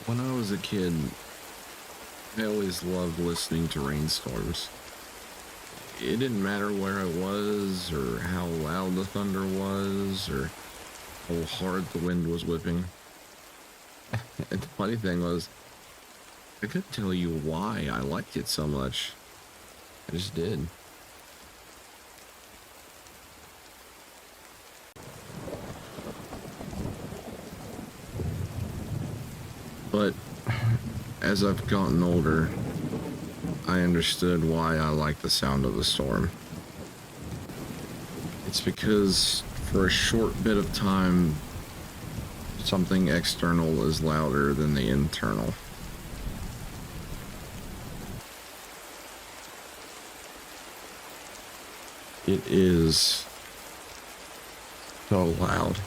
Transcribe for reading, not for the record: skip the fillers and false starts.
When I was a kid, I always loved listening to rainstorms. It didn't matter where I was, or how loud the thunder was, or how hard the wind was whipping. And the funny thing was, I couldn't tell you why I liked it so much. I just did. But as I've gotten older, I understood why I like the sound of the storm. It's because for a short bit of time, something external is louder than the internal. It is so loud.